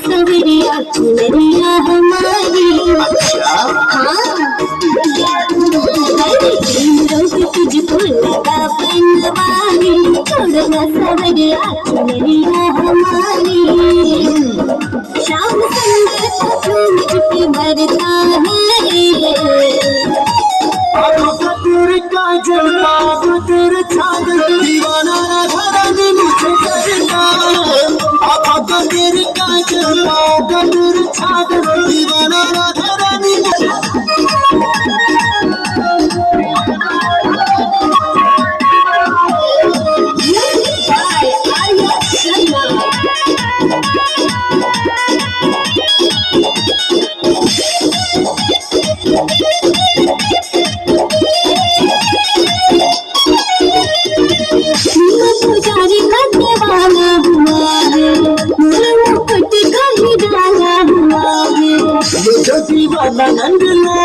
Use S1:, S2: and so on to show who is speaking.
S1: सवरिया चुनरिया हमारी रोज तुझको लगा बनवारी छोड़ना सवरिया चुनरिया हमारी शाम संगे भरता है काजल बाब तेरे छागल दीवाना धरा दी मुझे करना आका तेरे काजल बाब तेरे छागल दीवाना धरा दी दीवाना नंद लाल